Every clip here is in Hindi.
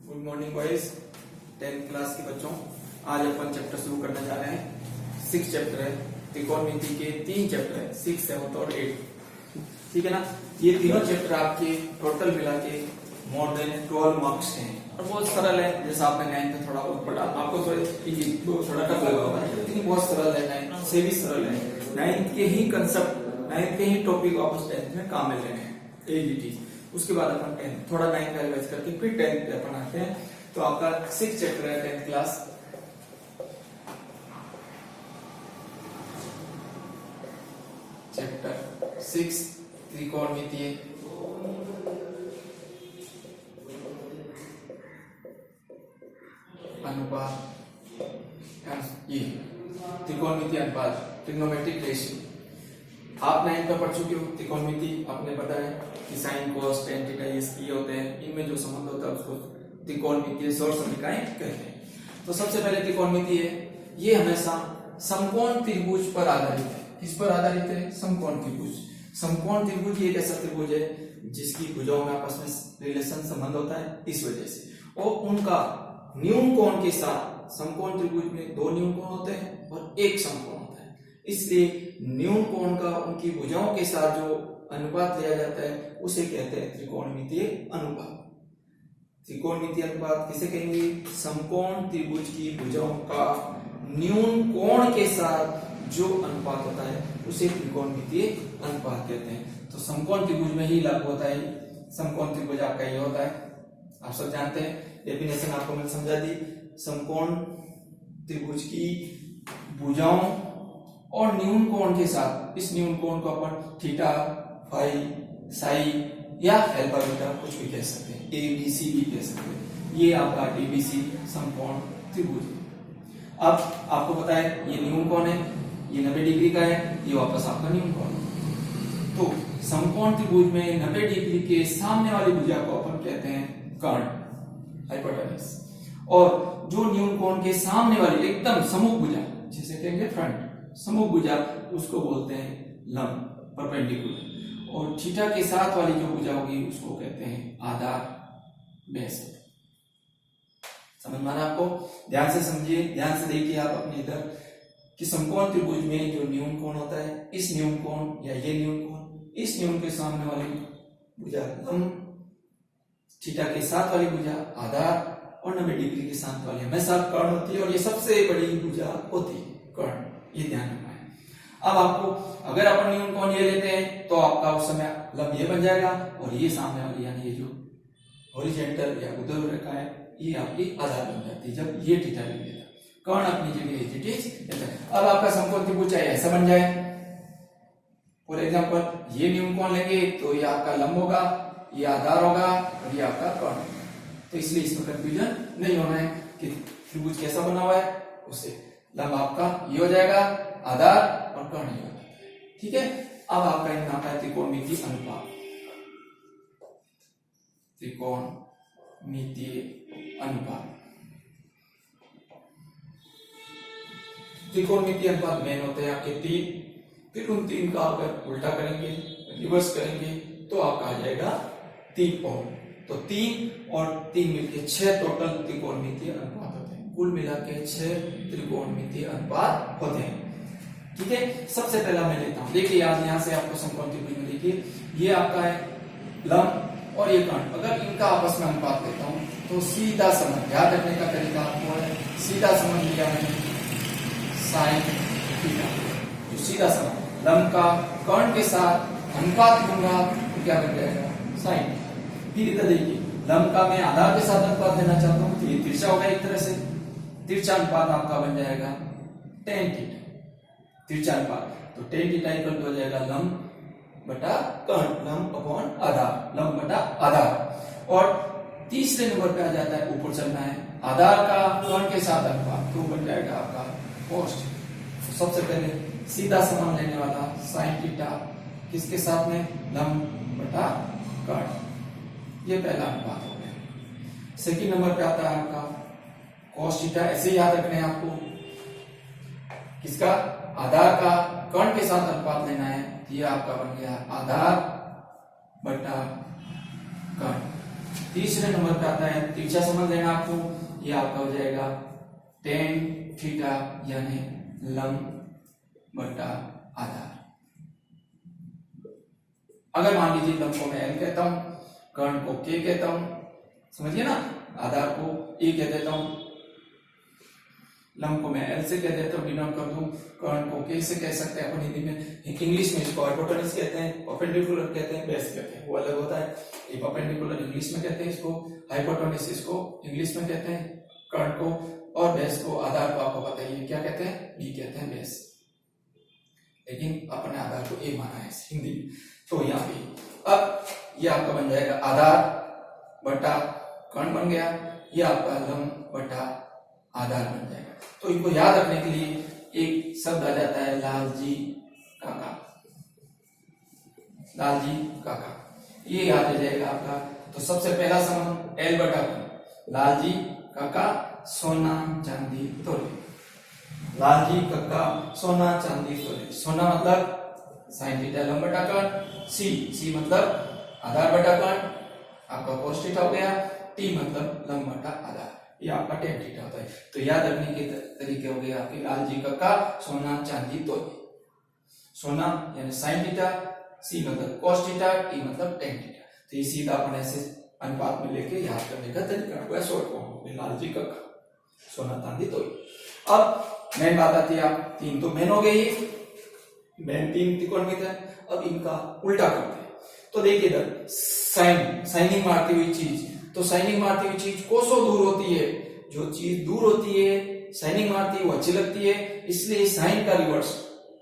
Good morning boys, 10th class के बच्चों। आज अपन चैप्टर शुरू करने जा रहे हैं। 6 चैप्टर है, त्रिकोणमिति के 3 चैप्टर है, 6, 7 और 8। ठीक है ना। ये तीनों चैप्टर आपके टोटल मिला के मोर देन 12 मार्क्स हैं और बहुत सरल है। जैसा आपने 9th में थोड़ा बहुत पढ़ा, आपको थोड़ा टफ लगा होगा, लेकिन बहुत सरल है। 9th से भी सरल है। 9th के ही कंसेप्ट, 9th के ही टॉपिक वापस 10th में काम मिल रहे हैं, एबीटी। उसके बाद अपन 10th थोड़ा 9th रिवाइज करके फिर 10th पे अपन आते हैं। तो आपका 6 चैप्टर है 10th क्लास। चैप्टर 6 त्रिकोणमितीय अनुपात। ये त्रिकोणमितीय अनुपात, ट्रिग्नोमेट्रिक रेशियो। आप 9th में पढ़ चुके हो। त्रिकोणमिति आपने पता है कि साइन कोस टेन थीटा ये होते हैं। इनमें जो संबंध होता है उसको त्रिकोणमितीय सौर समीकरण कहते हैं। तो सबसे पहले त्रिकोणमिति है, ये हमेशा समकोण त्रिभुज पर आधारित है। किस पर आधारित है? समकोण त्रिभुज। समकोण त्रिभुज ये एक ऐसा त्रिभुज है जिसकी भुजाओं में आपस में रिलेशन संबंध होता है, इस वजह से। और उनका न्यून कोण के साथ, समकोण त्रिभुज में 2 न्यून कोण होते हैं और 1 समकोण होता है, इसलिए न्यून कोण का उनकी भुजाओं के साथ जो अनुपात लिया जाता है उसे कहते हैं त्रिकोणमितीय अनुपात। त्रिकोणमितीय अनुपात किसे कहेंगे? समकोण त्रिभुज की भुजाओं का न्यून कोण के साथ जो अनुपात होता है उसे त्रिकोणमितीय अनुपात कहते हैं। तो समकोण त्रिभुज में ही लागू होता है। समकोण त्रिभुज आपका ये होता है, आप सब जानते हैं। डेफिनेशन आपको मैंने समझा दी। समकोण त्रिभुज की भुजाओं और न्यून कोण के साथ, इस न्यून कोण को अपन थीटा, फाई, साई या अल्फा बीटा कुछ भी कह सकते हैं, ए बी सी भी कह सकते हैं। ये आपका एबीसी समकोण त्रिभुज है। अब आपको पता है ये न्यून कोण है, ये 90 डिग्री का है, ये वापस आपका न्यून कोण है। तो समकोण त्रिभुज में 90 डिग्री के सामने वाली भुजा को अपन कहते हैं कर्ण, हाइपोटेनस। और जो न्यून कोण के सामने वाली एकदम सम्मुख भुजा, जिसे कहेंगे फ्रंट, सम्मुख भुजा, उसको बोलते हैं लंब, परपेंडिकुलर। और थीटा के साथ वाली जो भुजा होगी उसको कहते हैं आधार, बेस। समझ में आना आपको? ध्यान से समझिए, ध्यान से देखिए आप अपने इधर कि समकोण त्रिभुज में जो न्यून कोण होता है, इस न्यून कोण या ये न्यून कोण, इस न्यून के सामने वाली भुजा लंब, थीटा के साथ वाली भुजा आधार और 90 डिग्री के साथ वाली हमेशा कर्ण होती है। और ये सबसे बड़ी भुजा होती है कर्ण, ये ध्यान रखना है। अब आपको अगर अपन न्यून कोण ये लेते हैं तो आपका उस समय लंब ये बन जाएगा और ये सामने वाली यानी ये जो हॉरिजॉन्टल या ऊर्ध्वाधर रेखा है ये आपकी आधार बन जाती है जब ये थीटा ले लेता। कर्ण अपनी जगह इट इज। अब आपका समकोण त्रिभुज चाहे ऐसा बन जाए, फॉर एग्जांपल ये न्यून कोण लेंगे तो ये आपका लंब होगा, ये आधार होगा और ये आपका कर्ण। तो इसलिए इसमें कंफ्यूजन नहीं होना है कि त्रिभुज कैसा बना हुआ है उससे। लंब आपका ये हो जाएगा, आधार और कर्ण ये हो जाएगा। ठीक है। अब आपका यहाँ पर त्रिकोणमितीय अनुपात, त्रिकोणमितीय अनुपात। त्रिकोणमितीय अनुपात मेन होते हैं आपके 3। फिर उन 3 का अगर उल्टा करेंगे, रिवर्स करेंगे तो आपका आ जाएगा 3 और। तो 3 और 3 मिलके 6 टोटल त्रिकोणमितीय अनुपात होते हैं। कुल मिला के 6 त्रिकोणमितीय अनुपात होते हैं। ठीक है। सबसे पहला मैं लेता हूं, देखिए यहां से आपको समकोण त्रिभुज में देखिए ये आपका है लंब और ये कर्ण। अगर इनका आपस में अनुपात लेता हूं तो सीधा संबंध, याद रखने का तरीका आपको है, सीधा संबंध लिया मैंने साइन थीटा। जो सीधा संबंध लंब का कर्ण के साथ अनुपात लूंगा तो क्या बन जाएगा? साइन। फिर इधर देखिए लंब का मैं आधार के साथ अनुपात देना चाहता हूं तो ये तिरछा होगा एक तरह से। तिरछा अनुपात आपका बन जाएगा टेन थीटा, तिरछा अनुपात। तो टेन थीटा इक्वल हो जाएगा लंब बटा कर्ण, लंब अपॉन आधार, लंब बटा आधार। और तीसरे नंबर पे आ जाता है, ऊपर चलना है, आधार का कर्ण के साथ अनुपात, तो बन जाएगा आपका कोस। तो सबसे पहले सीधा समान लेने वाला साइन थीटा किसके साथ में? लंब बटा कर्ण। ये पहला अनुपात हो गया। सेकंड नंबर पे आता है आपका cos थीटा। ऐसे ही याद रखना है आपको, किसका? आधार का कर्ण के साथ अनुपात लेना है। ये आपका बन गया आधार बटा कर्ण। तीसरे नंबर पे आता है तिरछा समझ लेना आपको, ये आपका हो जाएगा टेन थीटा यानी लंब बटा आधार। अगर मान लीजिए लंब को मैं एल कहता हूं, कर्ण को के कहता हूं, समझिए ना, आधार को ए कह देता हूं, लंब को मैं एल से कह देता हूं, डिनोट कर दूं, कर्ण को के से कह सकते हैं अपन हिंदी में, इंग्लिश में इसको हाइपोटेनस कहते हैं, परपेंडिकुलर कहते हैं, बेस कहते हैं, वो अलग होता है। ये परपेंडिकुलर इंग्लिश में कहते हैं इसको, हाइपोटेनस इसको इंग्लिश में कहते हैं कर्ण को, और बेस को, आधार को आपको पता ही है क्या कहते हैं, बी कहते हैं बेस, लेकिन अपने आधार को ए माना है हिंदी में। तो यहाँ पे अब ये आपका बन जाएगा आधार बटा कर्ण बन गया, ये आपका लंब बटा आधार बन जाएगा। तो इनको याद रखने के लिए एक शब्द आ जाता है लालजी काका, लालजी काका, ये याद रह जाएगा आपका। तो सबसे पहला संबंध एल बटा कर्ण, लालजी काका सोना चांदी तोले, लालजी काका सोना चांदी तोले, सोना मतलब साइन थीटा लंब बटा कर्ण, सी मतलब आधार बटा कर्ण, आपका कोस थीटा हो गया, टी मतलब लंब बटा आधार, ये आपका टेन थीटा होता है। तो याद रखने के तरीके हो गए आपके लालजी काका सोना चांदी तोले, सोना यानी साइन थीटा, सी मतलब कोस थीटा, टी मतलब टेन थीटा। तो ये सीधा अपन ऐसे अनुपात में लेके याद करने का तरीका है, शॉर्ट फॉर्म लालजी काका सोना चांदी तोले। अब मेन बात आती है, आप तीन तो मेन हो गई, मेन तीन त्रिकोणमिति है। अब इनका उल्टा करते हैं, तो देखिए इधर साइनिंग मारती हुई चीज, तो साइनिंग मारती हुई चीज कोसों दूर होती है, जो चीज दूर होती है साइनिंग मारती है वो अच्छी लगती है, इसलिए साइन का रिवर्स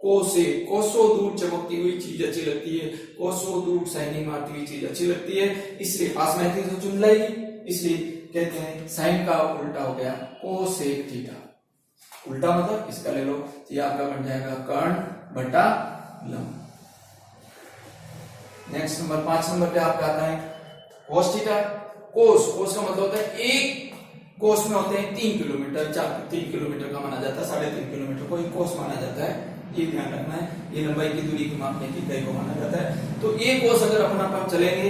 कोसे, कोसों दूर चमकती हुई चीज अच्छी लगती है, कोसों दूर साइनिंग मारती हुई चीज अच्छी लगती है, इसलिए पास में तो चुन लाएगी, इसलिए कहते हैं साइन का उल्टा हो गया कोसेक थीटा। उल्टा मतलब इसका ले लो, तो ये आपका बन जाएगा कर्ण बटा लंब। नेक्स्ट नंबर 5 नंबर पे आपका आता है कोस थीटा। कोस का मतलब होता है एक कोस में होते हैं 3 किलोमीटर, 3 किलोमीटर का माना जाता है, 3.5 किलोमीटर को एक कोस माना जाता है, ये ध्यान रखना है, ये लंबाई की दूरी को मापने की इकाई को माना जाता है। तो एक कोस अगर अपन चलेंगे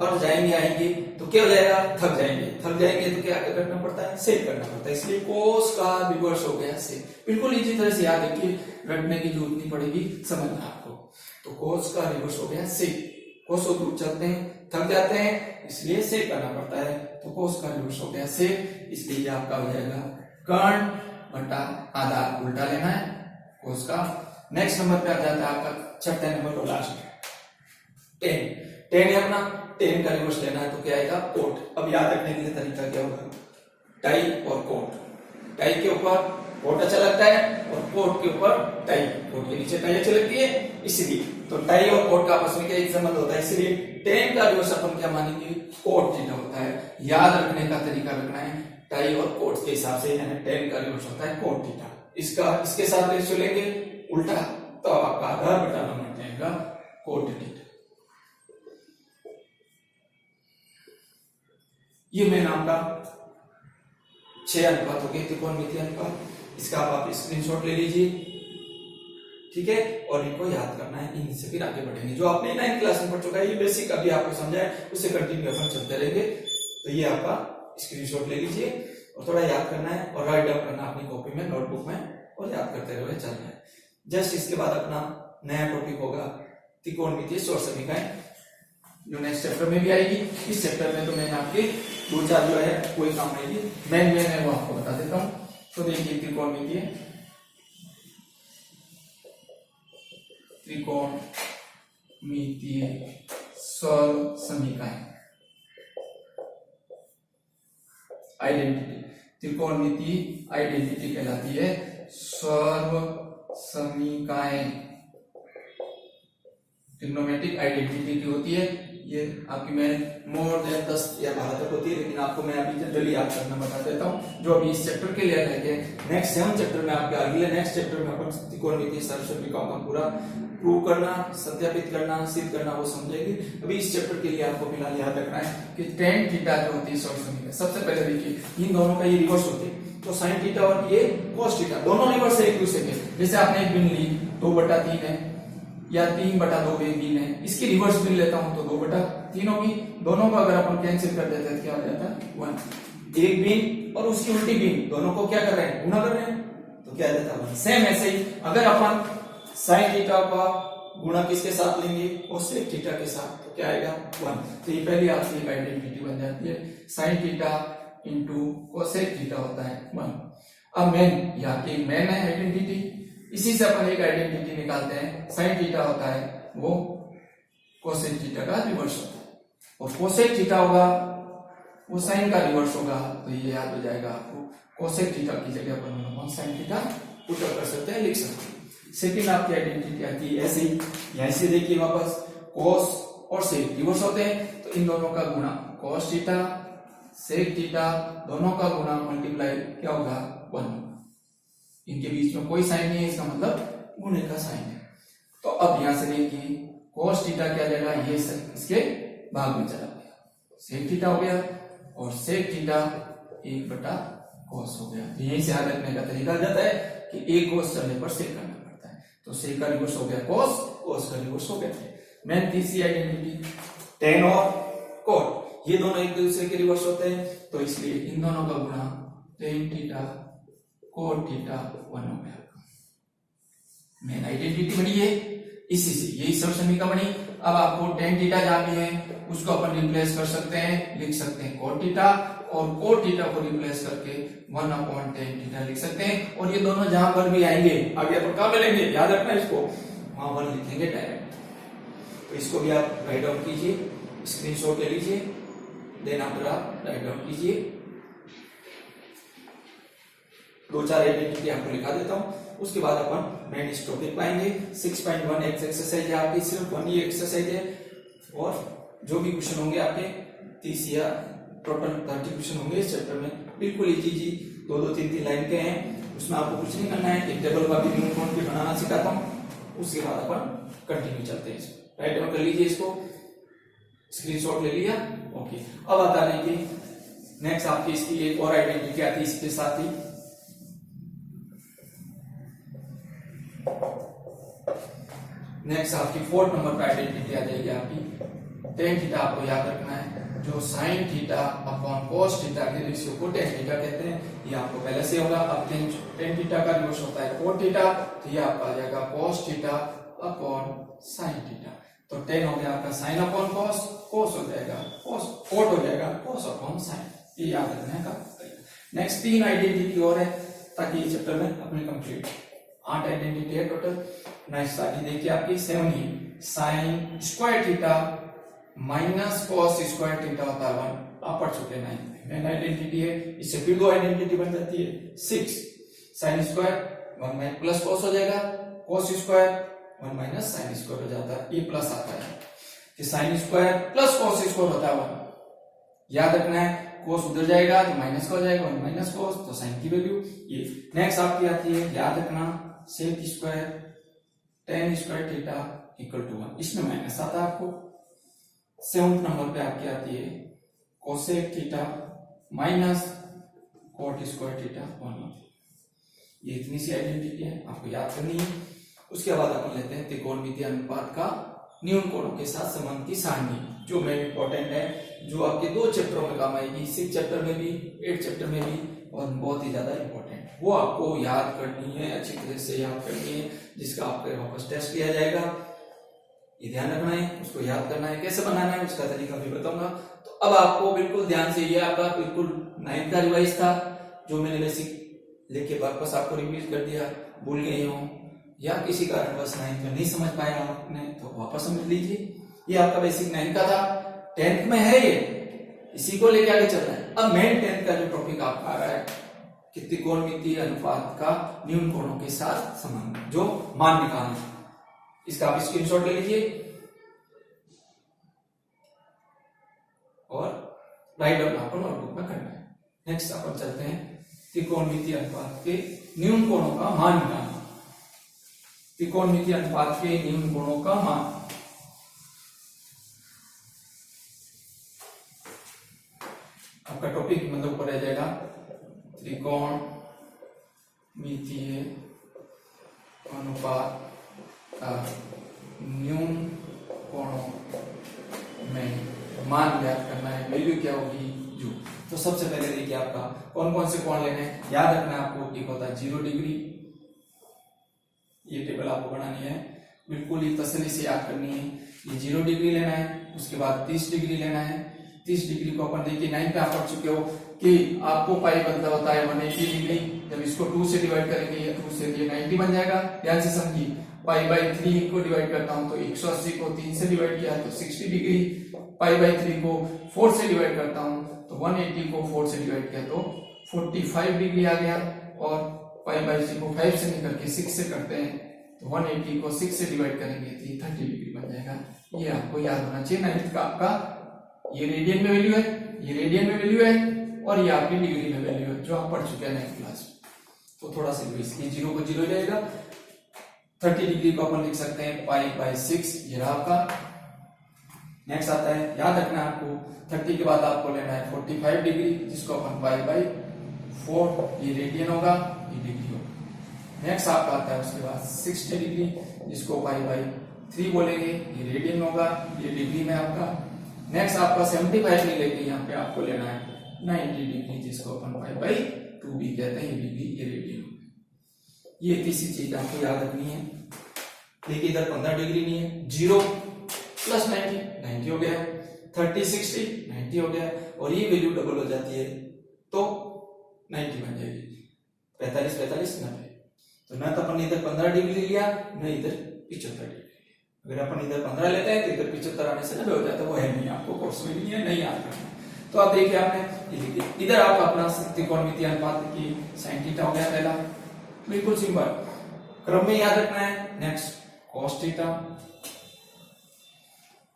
और जाएंगे आएंगे तो क्या हो जाएगा, थक जाएंगे तो क्या करना पड़ता है, सेक करना पड़ता है, इसलिए कोस का रिवर्स हो गया सेक। बिल्कुल इसी तरह से याद रखिए, रटने की जरूरत नहीं पड़ेगी, समझना आपको। तो कोस का रिवर्स हो गया सेक, कोसों दूर चलते हैं थक जाते हैं इसलिए सेक करना पड़ता है, तो कोस का रिवर्स हो गया सेक, इसलिए आपका हो जाएगा कर्ण बटा आधार, उल्टा लेना है कोस का। नेक्स्ट नंबर पे आ जाता है आपका छठे नंबर को लास्ट टेन है अपना, टेन का रिवर्स लेना है तो क्या आएगा कोट। अब याद रखने के लिए तरीका क्या होगा, टाई और कोट, टाई के ऊपर कोट अच्छा लगता है और कोट के ऊपर टाई, कोट के नीचे टाई अच्छी लगती है, इसलिए तो टाई और कोट का आपस में क्या एक संबंध होता है, इसलिए टेन का रिवर्स अपन क्या मानेंगे कोट थीटा होता है। याद रखने का तरीका रखना है टाई और कोट के हिसाब से, यानी टेन का रिवर्स होता है कोट थीटा, इसके साथ रेशियो लेंगे उल्टा तो आपका आधार बटा लंब बन जाएगा कोट थीटा। ये मेन आपका 6 अनुपात हो गए त्रिकोणमितीय अनुपात, इसका आप स्क्रीनशॉट ले लीजिए, ठीक है, और इनको याद करना है, इनसे फिर आगे बढ़ेंगे। जो आपने 9th क्लास में पढ़ चुका है ये बेसिक अभी आपको समझा है, उससे कंटिन्यू अपन चलते रहेंगे। तो ये आपका स्क्रीनशॉट ले लीजिए और थोड़ा याद करना है और राइट डाउन करना अपनी कॉपी में, नोटबुक में, और याद करते हुए चलना है। जस्ट इसके बाद अपना नया टॉपिक होगा त्रिकोणमितीय सौर समीकरण, जो नेक्स्ट चैप्टर में भी आएगी। इस चैप्टर में तो मैंने आपके 2-4 जो है कोई काम आएगी, मेन है वो आपको बता देता हूं। तो देखिए त्रिकोणमितीय सौर समीकरण आइडेंटिटी, त्रिकोणमितीय आइडेंटिटी कहलाती है सौर समीकरण, ट्रिग्नोमेट्रिक आइडेंटिटी की होती है। ये आपकी मैं मोर देन 10 या 12 तक होती है, लेकिन आपको मैं अभी जनरली याद करना बता देता हूँ, जो अभी इस चैप्टर के लिए रहेंगे। नेक्स्ट 7 चैप्टर में आपके अगले नेक्स्ट चैप्टर में अपन त्रिकोणमितीय सौर समीकरणों का पूरा प्रूव करना, सत्यापित करना, सिद्ध करना वो समझेंगे। अभी इस चैप्टर के लिए आपको फिलहाल याद रखना है कि टेन थीटा जो होती है सौर समीकरण, सबसे पहले देखिए इन दोनों का ये रिवर्स होती है, तो साइन थीटा और ये कोस थीटा दोनों रिवर्स है एक दूसरे के। जैसे आपने एक बिन ली 2/3 है या 3/2 बिन है, इसकी रिवर्स बिन लेता हूं तो 2/3 तीनों भी, दोनों को अगर अपन कैंसिल कर देते हैं क्या हो जाता है 1। एक बीम और उसकी उल्टी बीम दोनों को क्या कर रहे हैं, गुणा कर रहे हैं, तो क्या जाता है 1। सेम ऐसे ही अगर अपन साइन थीटा का गुणा किसके साथ लेंगे, कोसेक थीटा के साथ, तो क्या आएगा 1। तो ये पहली आपकी एक आइडेंटिटी बन जाती है, sine theta into cosec theta होता है 1। अब मेन यहाँ की मेन है आइडेंटिटी, इसी से अपन एक आइडेंटिटी निकालते हैं, साइन थीटा होता है वो कोसेक थीटा का रिवर्स होता है, और कोसेक थीटा होगा वो साइन का रिवर्स होगा, तो ये याद हो जाएगा आपको, कोसेक थीटा की जगह अपन साइन थीटा पुट कर सकते हैं, लिख सकते हैं। सेकंड आपकी आइडेंटिटी आती है ऐसे ही, यहां से देखिए वापस कोस और सेक रिवर्स होते हैं, तो इन दोनों का गुणा कोस थीटा सेक थीटा दोनों का गुणा मल्टीप्लाई क्या होगा 1। इनके बीच में कोई साइन नहीं है, इसका मतलब गुणे का साइन है। तो अब यहां से देखिए कोस थीटा क्या लेगा, ये इसके भाग में चला गया, सेक थीटा हो गया, और सेक थीटा 1 कोस हो गया। तो यहीं से याद रखने का तरीका जाता है कि एक कोस चलने पर सेक करना पड़ता है, तो सेक का रिवर्स हो गया कोस, कोस का रिवर्स हो गया। मैन तीसरी आइडेंटिटी टेन और कोट, ये दोनों एक दूसरे के रिवर्स होते हैं, तो इसलिए इन दोनों का गुणा टेन थीटा कोट थीटा 1 हो गया। मेन आइडेंटिटी बनी है, इसी से यही सब समीकरण बनी। अब आपको टेन थीटा जहां भी है उसको अपन रिप्लेस कर सकते हैं, लिख सकते हैं कोट थीटा, और कोट थीटा को रिप्लेस करके 1/10 थीटा लिख सकते हैं। और ये दोनों जहां पर भी आएंगे आगे अपन कहां मिलेंगे, याद रखना इसको, वहां पर लिखेंगे डायरेक्ट। तो इसको भी आप राइट डाउन कीजिए, स्क्रीनशॉट ले लीजिए, देन आफ्टर आप राइट डाउन कीजिए। 2-4 आइडेंटिटी आपको लिखा देता हूं, उसके बाद अपन मेन इस टॉपिक पाएंगे। 6.1 एक्सरसाइज है आपकी, सिर्फ 1 ही एक्सरसाइज है, और जो भी क्वेश्चन होंगे आपके 30 या टोटल 30 क्वेश्चन होंगे इस चैप्टर में, बिल्कुल इजी जी, 2-2, 3-3 लाइन के हैं, उसमें आपको कुछ नहीं करना है, एक टेबल का भी न्यून भी बनाना सिखाता हूँ, उसके बाद अपन कंटिन्यू चलते हैं। राइट डाउन कर लीजिए इसको, स्क्रीनशॉट ले लिया, ओके। अब आता है नेक्स्ट आपकी इसकी एक और आइडेंटिटी आती है इसके साथ ही, नेक्स्ट आपकी 4th नंबर पर आइडेंटिटी आ जाएगी आपकी टेन थीटा। आपको याद रखना है जो sine theta upon cos theta के रेशियो को टेन थीटा कहते हैं, ये आपको पहले से होगा। अब टेन थीटा का रिवर्स होता है कोट थीटा, तो ये आपका आ जाएगा cos theta upon sine theta. तो 10 हो गया आपका साइन अपॉन कोस, कोस हो जाएगा कोस, कोट हो जाएगा कोस अपॉन साइन, ये याद रखने का। नेक्स्ट 3 आइडेंटिटी और है, ताकि ये चैप्टर में अपने कंप्लीट 8 आइडेंटिटी है टोटल। नेक्स्ट आगे देखिए आपकी 7 ही, sine square theta minus cos square theta होता है 1, आप पढ़ चुके हैं 9 मेन आइडेंटिटी है। इससे फिर 2 आइडेंटिटी बन जाती है 6 sine square 1 minus plus cos हो जाएगा, cos square 1 minus sine square हो जाता है, ये प्लस आता है कि sine square plus cos square होता है 1, याद रखना है। कोस उधर जाएगा तो माइनस का हो जाएगा, 1 माइनस कोस, तो साइन की वैल्यू ये। नेक्स्ट आपकी आती है, याद रखना, sec square ten square theta equal to 1, इसमें माइनस आता है आपको। 7th नंबर पे आपकी आती है cosec theta minus cot square theta 1, ये इतनी सी आइडेंटिटी है, आपको याद करनी है। उसके बाद अपन लेते हैं त्रिकोणमितीय अनुपात का न्यून कोणों के साथ संबंध की सारणी, जो मेन इंपॉर्टेंट है, जो आपके 2 चैप्टरों में काम आएगी, 6 चैप्टर में भी 8 चैप्टर में भी, और बहुत ही ज्यादा इंपॉर्टेंट, वो आपको याद करनी है, अच्छी तरह से याद करनी है, जिसका आपके वापस टेस्ट लिया जाएगा। ये ध्यान रखना है, उसको याद करना है, कैसे बनाना है उसका तरीका भी बताऊंगा। तो अब आपको बिल्कुल ध्यान से, ये आपका बिल्कुल 9th का रिवाइज था, जो मैंने बेसिक लेके वापस आपको रिवीज कर दिया, भूल गए हो या किसी कारण बस 9th में नहीं समझ पाया आपने, तो वापस समझ लीजिए। ये आपका बेसिक 9 का था, 10th में है ये, इसी को लेके आगे चल रहा है। अब मेन 10th का जो टॉपिक आपका आ रहा है कि त्रिकोणमितीय अनुपात का न्यून कोणों के साथ संबंध, जो मान निकालना है, इसका आप स्क्रीनशॉट ले लीजिए और राइट डाउन आपको नोटबुक में करना है। नेक्स्ट अपन चलते हैं त्रिकोणमितीय अनुपात के न्यून कोणों का मान निकालना। त्रिकोणमितीय अनुपात के न्यून कोणों का मान, आपका टॉपिक मतलब ऊपर रह जाएगा त्रिकोणमितीय अनुपात का न्यून कोणों में मान ज्ञात करना है, वैल्यू क्या होगी u। तो सबसे पहले देखिए आपका कौन कौन से कोण लेने हैं, याद रखना है आपको। एक होता है 0 डिग्री, ये टेबल आपको बनानी है, बिल्कुल ही तसल्ली से याद करनी है। ये 0 डिग्री लेना है, उसके बाद 30 डिग्री लेना है। 30 डिग्री को अपन देखिए 9 पे आप पढ़ चुके हो कि आपको पाई बनता होता है 180 डिग्री। जब इसको 2 से डिवाइड करेंगे या 2 से, ये 90 बन जाएगा। ध्यान से समझिए, पाई बाई 3 को डिवाइड करता हूं तो 180 को 3 से डिवाइड किया तो 60 डिग्री। पाई बाई 3 को 4 से डिवाइड करता हूं तो 180 को 4 से डिवाइड किया तो 45 डिग्री आ गया। और पाई बाई 3 को 5 से निकल के 6 से करते हैं तो 180 को 6 से डिवाइड करेंगे तो 30 डिग्री बन जाएगा। ये आपको याद होना चाहिए। 9th का आपका ये रेडियन में वैल्यू है, ये रेडियन में वैल्यू है, और ये आपकी डिग्री में वैल्यू है जो आप पढ़ चुके हैं 9th क्लास में। तो थोड़ा सा इसकी 0 को 0 जाएगा। 30 डिग्री को अपन लिख सकते हैं पाई बाई 6, ये रहा आपका। नेक्स्ट आता है, याद रखना आपको 30 के बाद आपको लेना है 45 डिग्री, जिसको अपन पाई बाई 4, ये रेडियन होगा, ये डिग्री होगा। नेक्स्ट आपका आता है उसके बाद 60 डिग्री, जिसको पाई बाई 3 बोलेंगे, ये रेडियन होगा, ये डिग्री में आपका। नेक्स्ट आपका 75 में लेके यहाँ पे आपको लेना है 90 डिग्री, जिसको अपन पाई बाई 2 भी कहते हैं, ये डिग्री, ये रेडियन होगा। ये तीसरी चीज आपको याद रखनी है। देखिए इधर 15 डिग्री नहीं है, 0 प्लस 90 हो गया, 30 60 90 हो गया, और ये वैल्यू डबल हो जाती है तो 90 बन जाएगी। 45 45 90। तो ना तो अपन इधर 15 डिग्री लिया, न इधर 75 डिग्री। अगर अपन इधर 15 लेते हैं तो इधर 75 आने से 90 हो जाता है, वो है नहीं, आपको कोर्स में नहीं है, नहीं याद रखना। तो आप देखिए आपने इधर आप अपना त्रिकोणमितीय अनुपात की sin थीटा हो गया पहला, बिल्कुल सिंपल क्रम में याद रखना है। नेक्स्ट cos थीटा,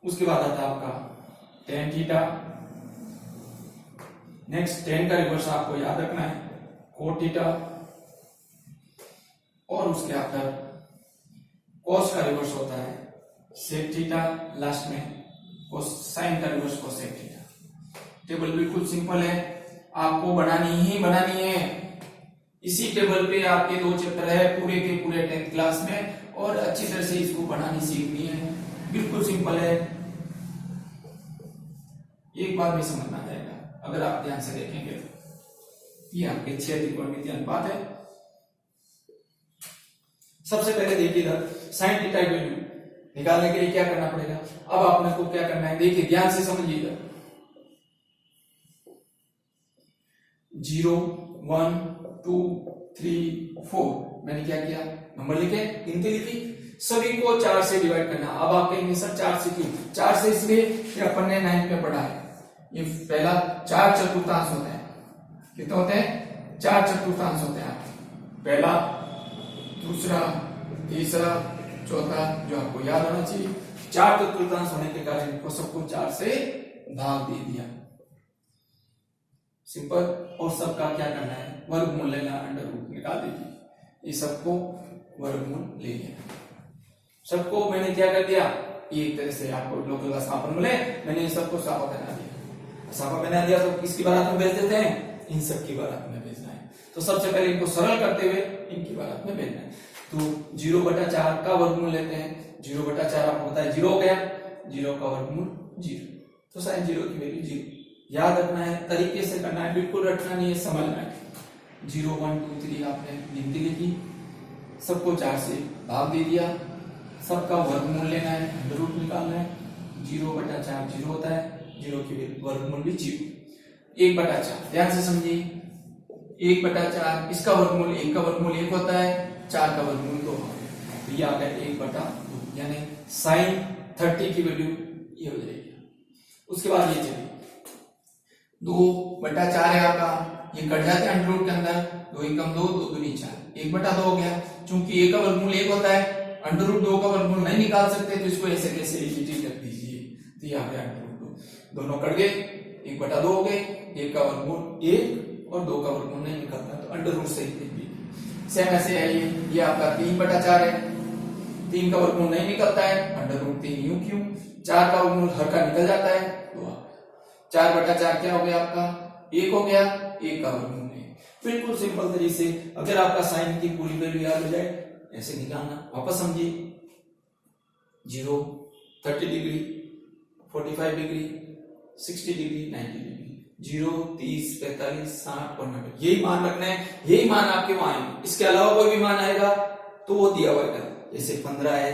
उसके बाद आता है आपका tan थीटा। नेक्स्ट tan का रिवर्स आपको याद रखना है cot थीटा, और उसके आकर cos का रिवर्स होता है sec थीटा, लास्ट में sin का रिवर्स cosec थीटा। टेबल बिल्कुल सिंपल है, आपको बनानी ही बनानी है। इसी टेबल पे आपके 2 चैप्टर है पूरे के पूरे 10th क्लास में, और अच्छी तरह से इसको बनानी सीखनी है। बिल्कुल सिंपल है, एक बार में समझ में आ जाएगा अगर आप ध्यान से देखेंगे तो। ये आपके 6 त्रिकोणमितीय अनुपात है। सबसे पहले देखिए इधर sin थीटा की वैल्यू निकालने के लिए क्या करना पड़ेगा। अब आपने को क्या करना है, देखिए ध्यान से समझिएगा। 0 1 2 3 4 मैंने क्या किया, नंबर लिखे, गिनती लिखी, सभी को 4 से डिवाइड करना। अब आप कहेंगे सर 4 से क्यों? 4 से इसलिए कि अपन ने 9 में पढ़ा है, ये पहला 4 चतुर्थांश होते हैं। कितने होते हैं? 4 चतुर्थांश होते हैं। पहला, दूसरा, तीसरा, चौथा, जो आपको याद होना चाहिए। 4 चतुर्थांश होने के कारण इनको सबको 4 से भाग दे दिया, सिंपल। और सबका क्या करना है, वर्गमूल लेना, अंडर रूट निकाल दीजिए। ये सबको वर्गमूल ले लिया, सबको मैंने क्या कर दिया, एक तरह से आपको लोकल का स्थापन मिले, मैंने सबको साफा बना दिया। साफा बना दिया तो किसकी बारात में भेज देते हैं, इन सब की बारात में भेजना है। तो सबसे पहले इनको सरल करते हुए इनकी बारात में भेजना है। तो 0/4 का वर्गमूल लेते हैं। 0/4 आपको पता है 0 हो गया, 0 का वर्गमूल 0, तो sin 0 की वैल्यू 0। याद रखना है, तरीके से करना है, बिल्कुल रटना नहीं है, समझना है। 0 1 2 3 आपने गिनती लिखी, सबको 4 से भाग दे दिया, सबका वर्गमूल लेना है, अंडर रूट निकालना है। 0/4 0 होता है, 0 की वर्गमूल भी 0। 1/4 ध्यान से समझिए, 1/4 इसका वर्गमूल 1 का वर्गमूल 1 होता है, 4 का वर्गमूल 2 होता है, तो ये आ गया 1/2, यानी sin 30 की वैल्यू ये हो जाएगी। उसके बाद ये चलिए 2/4 है आपका, ये कट जाते हैं अंडर रूट के अंदर, 2 एकम 2 2 दूनी 4, 1/2 हो गया। चूंकि 1 का वर्गमूल 1 होता है, अंडर रूट 2 का वर्गमूल नहीं निकाल सकते, तो इसको ऐसे कैसे इक्वलिटी कर दीजिए, तो ये आ गया अंडर रूट 2, दोनों कट गए, 1/2 हो गए, 1 का वर्गमूल 1 और 2 का वर्गमूल नहीं निकलता, तो अंडर रूट से ही लिख दीजिए। सेम ऐसे है ये आपका 3/4 है, 3 का वर्गमूल नहीं निकलता है, अंडर रूट 3 यूं क्यों, 4 का वर्गमूल हर का निकल जाता है, 2 4/4 क्या हो गया आपका, 1 हो गया, 1 का वर्गमूल 1। बिल्कुल सिंपल तरीके से अगर आपका साइन की पूरी वैल्यू याद हो जाए ऐसे निकालना। वापस समझिए, 0 30 डिग्री 45 डिग्री 60 डिग्री 90 डिग्री 0 30 45 60 और 90 यही मान रखना है, यही मान आपके वहां आएंगे। इसके अलावा कोई भी मान आएगा तो वो दिया हुआ है, जैसे 15 है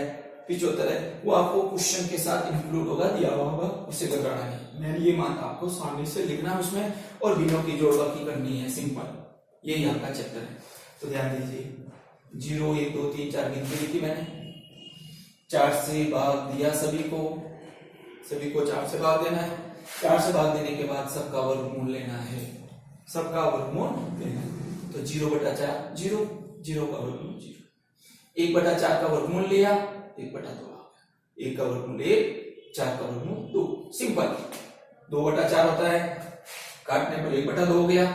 75 है, वो आपको क्वेश्चन के साथ इंक्लूड होगा, दिया हुआ होगा, उसे घबराना नहीं। मैंने ये मान आपको सामने से लिखना है उसमें और बिनों की जोड़ बाकी करनी है, सिंपल, यही आपका चैप्टर है। तो ध्यान दीजिए 0 1 2 3 4 गिनती लिखी मैंने, 4 से भाग दिया सभी को 4 से भाग देना है। 4 से भाग देने के बाद सबका वर्गमूल लेना है, सबका वर्गमूल लेना है। तो 0/4 0, 0 का वर्गमूल 0, 1/4 का वर्गमूल लिया 1/2 आ गया, 1 का वर्गमूल 1, 4 का वर्गमूल 2, सिंपल। 2/4 होता है, काटने पर 1/2 हो गया,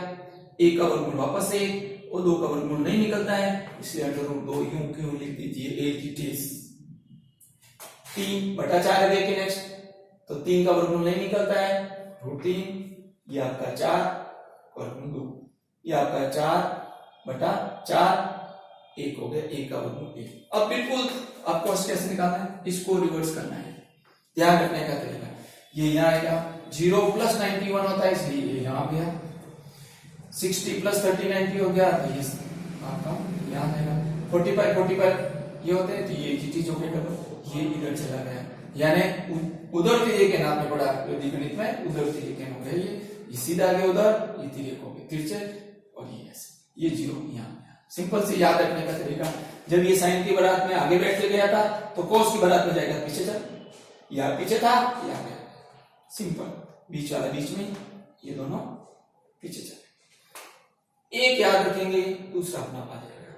1 का वर्गमूल वापस 1 और 2 का वर्गमूल नहीं निकलता है, इसलिए √2 यूं क्यों लिख दीजिए, 3/4 है। देखिए नेक्स्ट, तो 3 का वर्गमूल नहीं निकलता है, √3, ये आपका 4 वर्गमूल 2, ये आपका 4/4, 1 हो गया, 1 का वर्गमूल 1। अब बिल्कुल आपको कैसे निकालना है, इसको रिवर्स करना है, ध्यान रखने का तरीका, ये यहाँ आएगा 0 + 91 होता है, इसलिए ये यहाँ गया, 60 + 30 90 हो गया, तो ये आपका यहाँ आएगा, 45 ये होते हैं, तो ये चीज हो गई, ये इधर चला गया, यानी उधर तिर्यक आपने पढ़ा गणित में, उधर तिर्यक हो गया, ये सीधा गया उधर, ये तिर्यक हो गया तिरछे, और ये ऐसे, ये 0 यहाँ गया। सिंपल से याद रखने का तरीका, जब ये साइन की बारात में आगे बैठ के गया था तो कोस की बारात में जाएगा पीछे चल, या पीछे था या आगे, सिंपल, बीच वाला बीच में, ये दोनों पीछे चले। एक याद रखेंगे, दूसरा अपना आ जाएगा।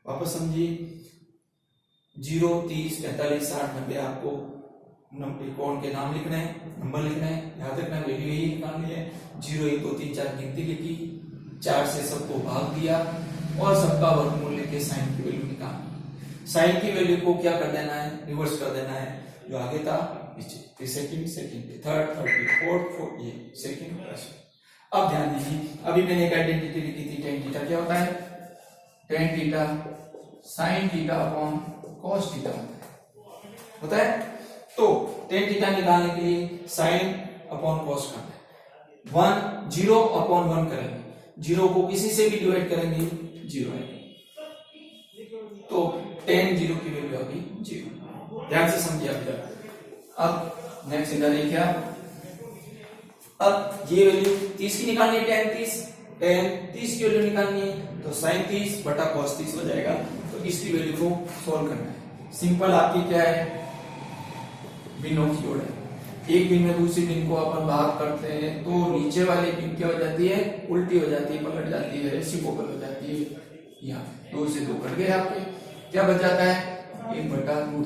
वापस समझिए, 0 30 45 60 90 आपको कोण के नाम लिखना है, नंबर लिखना है, याद रखना है, वैल्यू यही निकालनी है। 0 1 2 3 4 गिनती लिखी, 4 से सबको भाग दिया और सबका वर्गमूल लेके साइन की वैल्यू निकालनी। साइन की वैल्यू को क्या कर देना है, रिवर्स कर देना है, जो आगे था पीछे, फिर सेकंड थर्ड फोर्थ, ये सेकंड। अब ध्यान दीजिए, अभी मैंने एक आइडेंटिटी लिखी थी, tan थीटा क्या होता है, tan theta sin theta upon cos theta होता है। तो tan थीटा निकालने के लिए sin अपॉन cos करना है, 1 0/1 करेंगे, 0 को किसी से भी डिवाइड करेंगे 0 है, तो tan 0 की वैल्यू अभी 0, ध्यान से समझिए अभी तक। अब नेक्स्ट इधर देखिए आप, अब ये वैल्यू 30 की निकालनी है, tan 30 की वैल्यू निकालनी है, तो sin 30/cos 30 हो जाएगा। तो इसकी वैल्यू को सॉल्व करना है, सिंपल, आपकी क्या है, बिनों की जोड़ है, एक बिन में दूसरी बिन को अपन भाग करते हैं तो नीचे वाली बिन क्या हो जाती है, उल्टी हो जाती है, पलट जाती है, रेसिप्रोकल हो जाती है, यहाँ 2 से 2 कट गए आपके, क्या बच जाता है 1/√3।